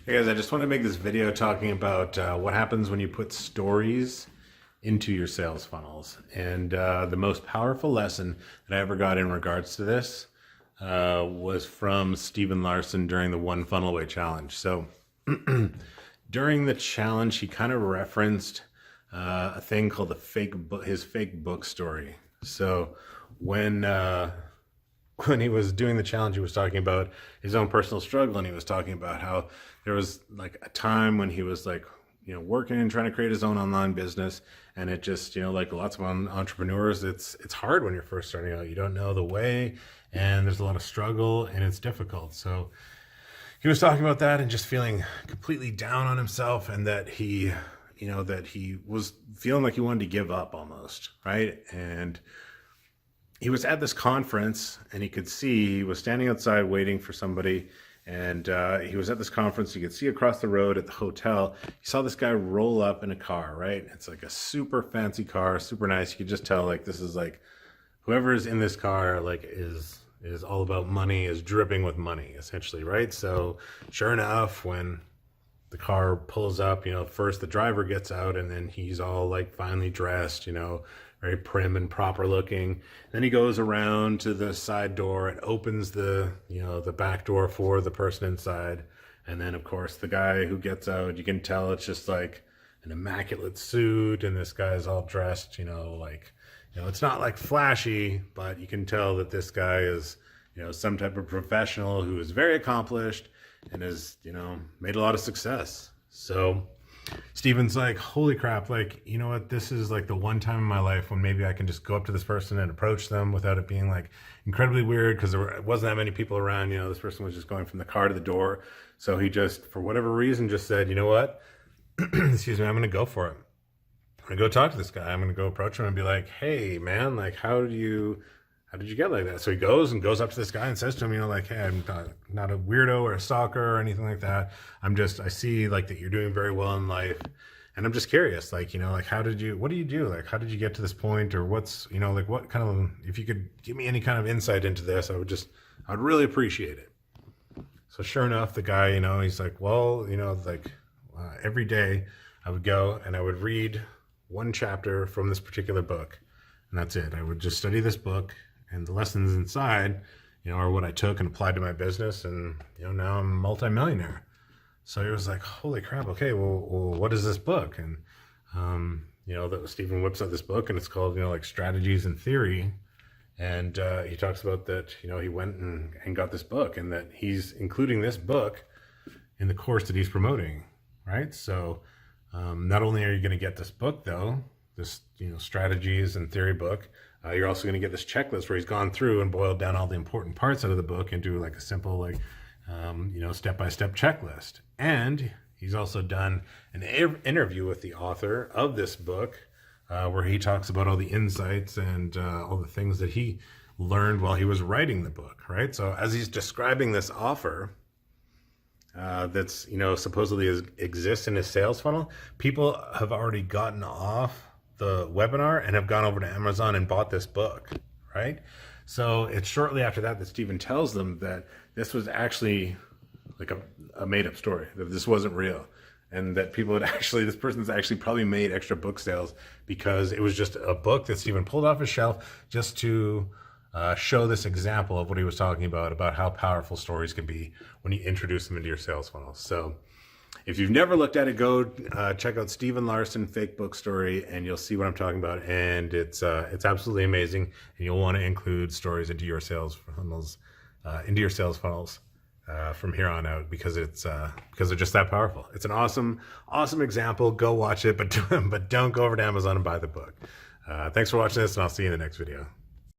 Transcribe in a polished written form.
Hey guys, I just want to make this video talking about what happens when you put stories into your sales funnels. And the most powerful lesson that I ever got in regards to this was from Stephen Larson during the One Funnel Away challenge. So during the challenge, he kind of referenced a thing called his fake book story. So when he was doing the challenge, he was talking about his own personal struggle, and he was talking about how there was like a time when he was like, working and trying to create his own online business, and it just, like lots of entrepreneurs, it's hard when you're first starting out. You don't know the way, and there's a lot of struggle, and it's difficult. So he was talking about that and just feeling completely down on himself, and that he was feeling like he wanted to give up almost, right? And he was at this conference, and he could see, he was standing outside waiting for somebody, and he was at this conference. You could see across the road at the hotel, he saw this guy roll up in a car, right? It's like a super fancy car, super nice. You could just tell, like, this is like, whoever is in this car, like, is all about money, is dripping with money, essentially, right? So sure enough, when the car pulls up, first the driver gets out, and then he's all like finely dressed, very prim and proper looking. Then he goes around to the side door and opens the back door for the person inside. And then of course the guy who gets out, you can tell it's just like an immaculate suit, and this guy's all dressed, it's not like flashy, but you can tell that this guy is, some type of professional who is very accomplished and has, made a lot of success. So Steven's like, holy crap, like, you know what, this is like the one time in my life when maybe I can just go up to this person and approach them without it being like incredibly weird, because there wasn't that many people around. This person was just going from the car to the door. So he just, for whatever reason, just said, you know what, excuse me, I'm going to go for it. I'm going to go talk to this guy. I'm going to go approach him and be like, hey man, like, how did you get like that? So he goes up to this guy and says to him, like, hey, I'm not a weirdo or a stalker or anything like that. I see like that you're doing very well in life. And I'm just curious, like, like, what do you do? Like, how did you get to this point? Or what's, like, what kind of, if you could give me any kind of insight into this, I'd really appreciate it. So sure enough, the guy, he's like, well, every day I would go and I would read one chapter from this particular book. And that's it. I would just study this book, and the lessons inside, are what I took and applied to my business. And, now I'm a multimillionaire. So he was like, holy crap. Okay, well, what is this book? And, that Stephen whips out this book, and it's called, like Strategies and Theory. And he talks about that, he went and got this book, and that he's including this book in the course that he's promoting, right? So not only are you going to get this book, though, this, Strategies and Theory book, you're also going to get this checklist where he's gone through and boiled down all the important parts out of the book into like a simple, like, step-by-step checklist. And he's also done an interview with the author of this book, where he talks about all the insights and all the things that he learned while he was writing the book, right? So as he's describing this offer that's, supposedly exists in his sales funnel, people have already gotten off the webinar and have gone over to Amazon and bought this book, right? So it's shortly after that Stephen tells them that this was actually like a made-up story, that this wasn't real, and that this person's actually probably made extra book sales because it was just a book that Stephen pulled off his shelf just to show this example of what he was talking about how powerful stories can be when you introduce them into your sales funnel. So if you've never looked at it, go check out Stephen Larson Fake Book Story, and you'll see what I'm talking about. And it's absolutely amazing. And you'll want to include stories into your sales funnels, from here on out, because they're just that powerful. It's an awesome example. Go watch it, but don't go over to Amazon and buy the book. Thanks for watching this, and I'll see you in the next video.